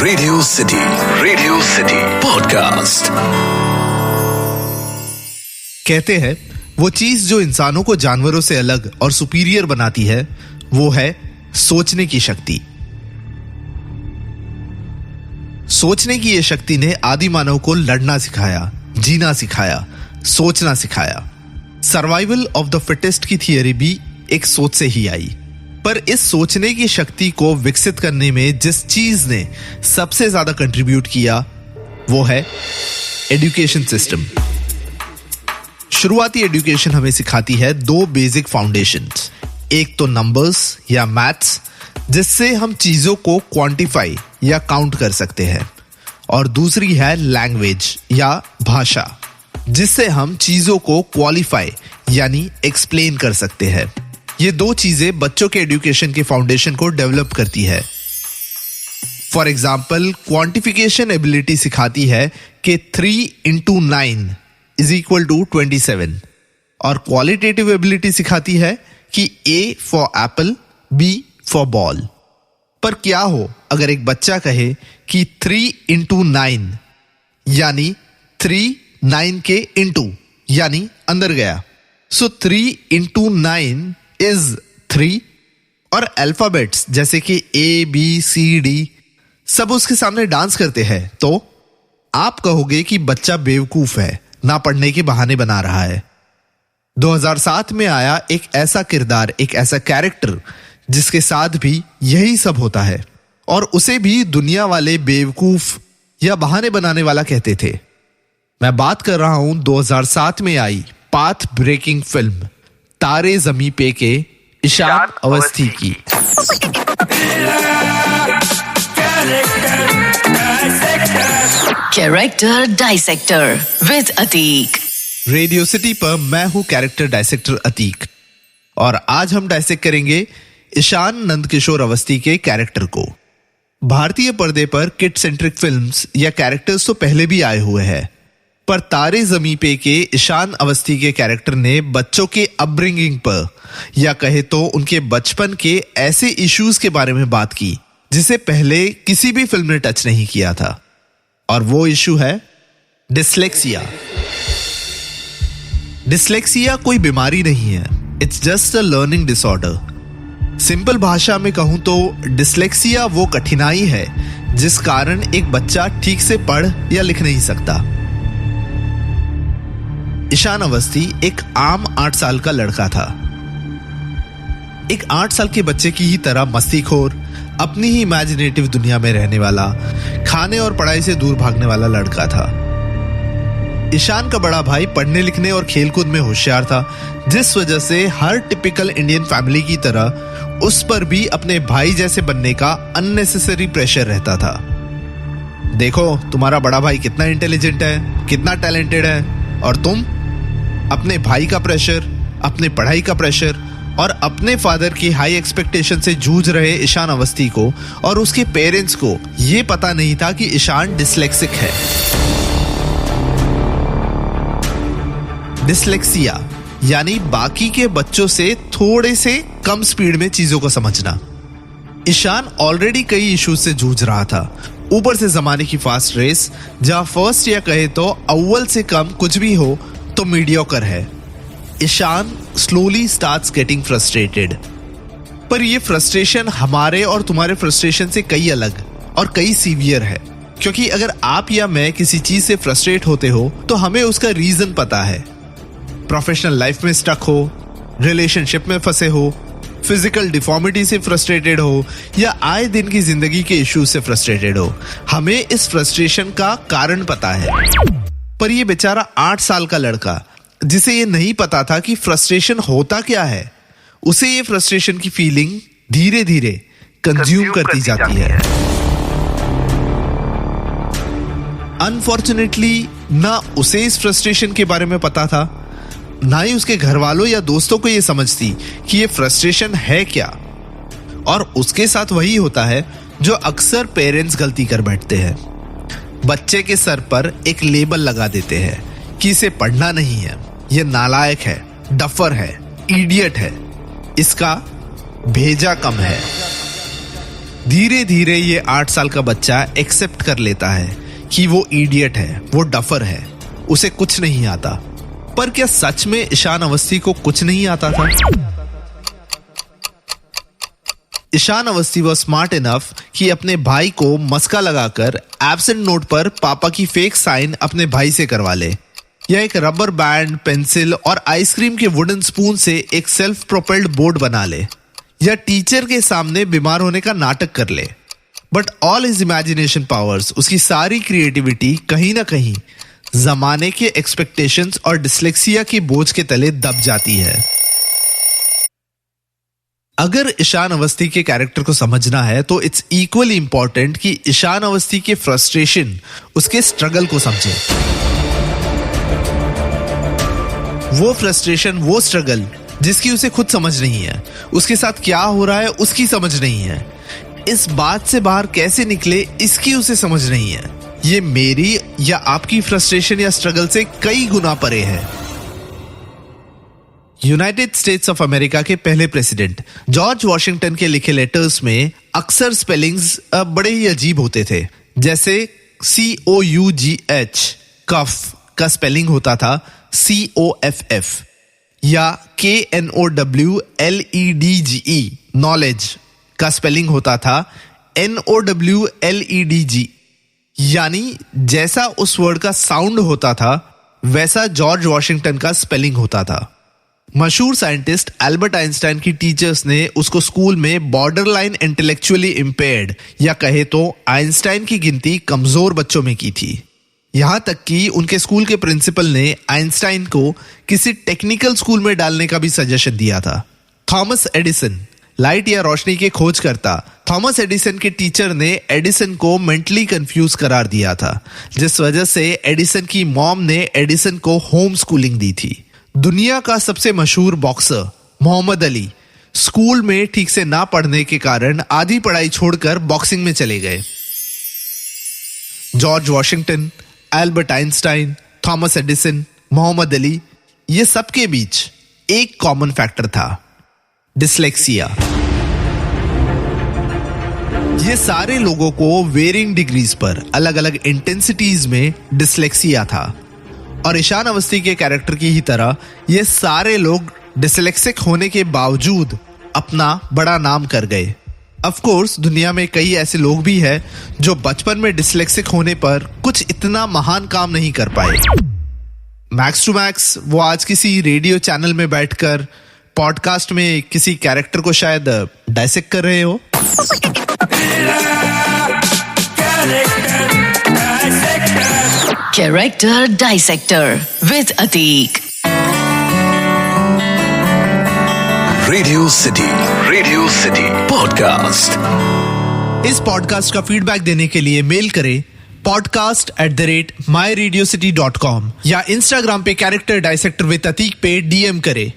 Radio city podcast. कहते हैं वो चीज जो इंसानों को जानवरों से अलग और सुपीरियर बनाती है वो है सोचने की शक्ति। सोचने की ये शक्ति ने आदि मानव को लड़ना सिखाया, जीना सिखाया, सोचना सिखाया। सर्वाइवल ऑफ द फिटेस्ट की थियरी भी एक सोच से ही आई। पर इस सोचने की शक्ति को विकसित करने में जिस चीज ने सबसे ज्यादा कंट्रीब्यूट किया वो है एजुकेशन सिस्टम। शुरुआती एजुकेशन हमें सिखाती है दो बेसिक फाउंडेशंस। एक तो नंबर्स या मैथ्स, जिससे हम चीजों को क्वांटिफाई या काउंट कर सकते हैं, और दूसरी है लैंग्वेज या भाषा, जिससे हम चीजों को क्वालिफाई यानी एक्सप्लेन कर सकते हैं। ये दो चीजें बच्चों के एजुकेशन के फाउंडेशन को डेवलप करती है। फॉर एग्जाम्पल, क्वांटिफिकेशन एबिलिटी सिखाती है कि 3 into 9 is equal to 27, और क्वालिटेटिव एबिलिटी सिखाती है कि A for apple, B for ball। पर क्या हो अगर एक बच्चा कहे कि 3 into 9 यानी 3 9 के इंटू यानी अंदर गया, सो 3 into 9 is 3, और अल्फाबेट्स जैसे कि A, B, C, D सब उसके सामने डांस करते हैं, तो आप कहोगे कि बच्चा बेवकूफ है, ना पढ़ने के बहाने बना रहा है। 2007 में आया एक ऐसा किरदार, एक ऐसा कैरेक्टर जिसके साथ भी यही सब होता है, और उसे भी दुनिया वाले बेवकूफ या बहाने बनाने वाला कहते थे। मैं बात कर रहा हूं 2007 में आई पाथ ब्रेकिंग फिल्म तारे ज़मीं पे के ईशान अवस्थी की। Character dissector with Atiq. Radio city पर मैं हूं कैरेक्टर डाइसेक्टर अतीक, और आज हम डाइसेक्ट करेंगे ईशान नंदकिशोर अवस्थी के कैरेक्टर को। भारतीय पर्दे पर किड सेंट्रिक फिल्म्स या कैरेक्टर्स तो पहले भी आए हुए हैं, पर तारे ज़मीं पे के ईशान अवस्थी के कैरेक्टर ने बच्चों के अपब्रिंगिंग पर, या कहे तो उनके बचपन के ऐसे इश्यूज के बारे में बात की जिसे पहले किसी भी फिल्म ने टच नहीं किया था, और वो इशू है डिसलेक्सिया। डिसलेक्सिया कोई बीमारी नहीं है, it's just a learning disorder. Simple भाषा में कहूं तो डिसलेक्सिया वो कठिनाई है जिस कारण एक बच्चा ठीक से पढ़ या लिख नहीं सकता। ईशान अवस्थी एक आम 8 साल का लड़का था। एक 8 साल के बच्चे की ही तरह मस्तीखोर, अपनी ही इमेजिनेटिव दुनिया में रहने वाला, खाने और पढ़ाई से दूर भागने वाला लड़का था। ईशान का बड़ा भाई पढ़ने लिखने और खेलकूद में होशियार था, जिस वजह से हर टिपिकल इंडियन फैमिली की तरह उस पर भी अपने भाई जैसे बनने का अननेसेसरी प्रेशर रहता था। देखो तुम्हारा बड़ा भाई कितना इंटेलिजेंट है, कितना टैलेंटेड है, और तुम अपने भाई का प्रेशर, अपने पढ़ाई का प्रेशर और अपने फादर की हाई एक्सपेक्टेशन से जूझ रहे ईशान अवस्थी को और उसके पेरेंट्स को यह पता नहीं था कि ईशान डिसलेक्सिक है। डिसलेक्सिया यानी बाकी के बच्चों से थोड़े से कम स्पीड में चीजों को समझना। ईशान ऑलरेडी कई इश्यूज से जूझ रहा था, ऊपर से जमाने की फास्ट रेस जहां फर्स्ट या कहे तो अव्वल से कम कुछ भी हो तो मीडियोकर है। Ishan slowly starts getting frustrated. पर यह फ्रस्ट्रेशन हमारे और तुम्हारे फ्रस्ट्रेशन से कई अलग और कई सीवियर है, क्योंकि अगर आप या मैं किसी चीज से फ्रस्ट्रेट होते हो तो हमें उसका रीजन पता है। प्रोफेशनल लाइफ में स्टक हो, रिलेशनशिप में फंसे हो, फिजिकल डिफॉर्मिटी से फ्रस्ट्रेटेड हो, या आए दिन की जिंदगी के इश्यूज से फ्रस्ट्रेटेड हो, हमें इस फ्रस्ट्रेशन का कारण पता है। पर ये बेचारा 8 साल का लड़का जिसे ये नहीं पता था कि फ्रस्ट्रेशन होता क्या है, उसे ये फ्रस्ट्रेशन की फीलिंग धीरे धीरे कंज्यूम करती जाती है। अनफॉर्चुनेटली ना उसे इस फ्रस्ट्रेशन के बारे में पता था, ना ही उसके घर वालों या दोस्तों को यह समझ थी कि यह फ्रस्ट्रेशन है क्या। और उसके साथ वही होता है जो अक्सर पेरेंट्स गलती कर बैठते हैं, बच्चे के सर पर एक लेबल लगा देते हैं कि इसे पढ़ना नहीं है, यह नालायक है, डफर है, इडियट है, इसका भेजा कम है। धीरे धीरे ये 8 साल का बच्चा एक्सेप्ट कर लेता है कि वो इडियट है, वो डफर है, उसे कुछ नहीं आता। पर क्या सच में ईशान अवस्थी को कुछ नहीं आता था? ईशान अवस्थी वो स्मार्ट इनफ कि अपने भाई को मस्का लगाकर एब्सेंट नोट पर पापा की फेक साइन अपने भाई से करवा ले, या एक रबर बैंड, पेंसिल और आइसक्रीम के वुडन स्पून से एक सेल्फ प्रोपेल्ड बोर्ड बना ले, या टीचर के सामने बीमार होने का नाटक कर ले। But all his imagination powers, उसकी सारी क्रिएटिविटी कहीं ना कहीं जमाने के एक्सपेक्टेशंस और डिस्लेक्सिया के बोझ के तले दब जाती है। अगर ईशान अवस्थी के कैरेक्टर को समझना है तो इट्स इक्वली इंपॉर्टेंट कि ईशान अवस्थी के फ्रस्ट्रेशन, उसके स्ट्रगल को समझें। वो फ्रस्ट्रेशन, वो स्ट्रगल जिसकी उसे खुद समझ नहीं है, उसके साथ क्या हो रहा है उसकी समझ नहीं है, इस बात से बाहर कैसे निकले इसकी उसे समझ नहीं है। ये मेरी या आपकी फ्रस्ट्रेशन या स्ट्रगल से कई गुना परे है। यूनाइटेड स्टेट्स ऑफ अमेरिका के पहले प्रेसिडेंट जॉर्ज वॉशिंगटन के लिखे लेटर्स में अक्सर स्पेलिंग्स बड़े ही अजीब होते थे। जैसे COUGH कफ का स्पेलिंग होता था COFF, या KNOWLEDGE नॉलेज का स्पेलिंग होता था NOWLEDG। यानी जैसा उस वर्ड का साउंड होता था वैसा जॉर्ज वॉशिंगटन का स्पेलिंग होता था। मशहूर साइंटिस्ट एल्बर्ट आइंस्टाइन की टीचर्स ने उसको स्कूल में बॉर्डरलाइन इंटेलेक्चुअली इंपेयर्ड, या कहे तो आइंस्टाइन की गिनती कमजोर बच्चों में की थी। यहां तक कि उनके स्कूल के प्रिंसिपल ने आइंस्टाइन को किसी टेक्निकल स्कूल में डालने का भी सजेशन दिया था। थॉमस एडिसन, लाइट या रोशनी के खोजकर्ता थॉमस एडिसन के टीचर ने एडिसन को मेंटली कंफ्यूज करार दिया था, जिस वजह से एडिसन की मॉम ने एडिसन को होम स्कूलिंग दी थी। दुनिया का सबसे मशहूर बॉक्सर मोहम्मद अली स्कूल में ठीक से ना पढ़ने के कारण आधी पढ़ाई छोड़कर बॉक्सिंग में चले गए। George Washington, Albert Einstein, Thomas Edison, Muhammad Ali, ये सबके बीच एक कॉमन फैक्टर था, डिस्लेक्सिया। ये सारे लोगों को वेरिंग डिग्रीज पर, अलग अलग इंटेंसिटीज में डिस्लेक्सिया था। और ईशान अवस्थी के कैरेक्टर की ही तरह ये सारे लोग डिस्लेक्सिक होने के बावजूद अपना बड़ा नाम कर गए। ऑफ कोर्स दुनिया में कई ऐसे लोग भी हैं जो बचपन में डिस्लेक्सिक होने पर कुछ इतना महान काम नहीं कर पाए। मैक्स टू मैक्स वो आज किसी रेडियो चैनल में बैठकर पॉडकास्ट में किसी कैरेक्टर को शायद डाइसेक्ट कर रहे हो। Character Dissector with Atik. Radio city podcast. इस पॉडकास्ट का फीडबैक देने के लिए मेल करें podcast@myradiocity.com या इंस्टाग्राम पे कैरेक्टर डाइसेक्टर विद अतीक पे DM करें।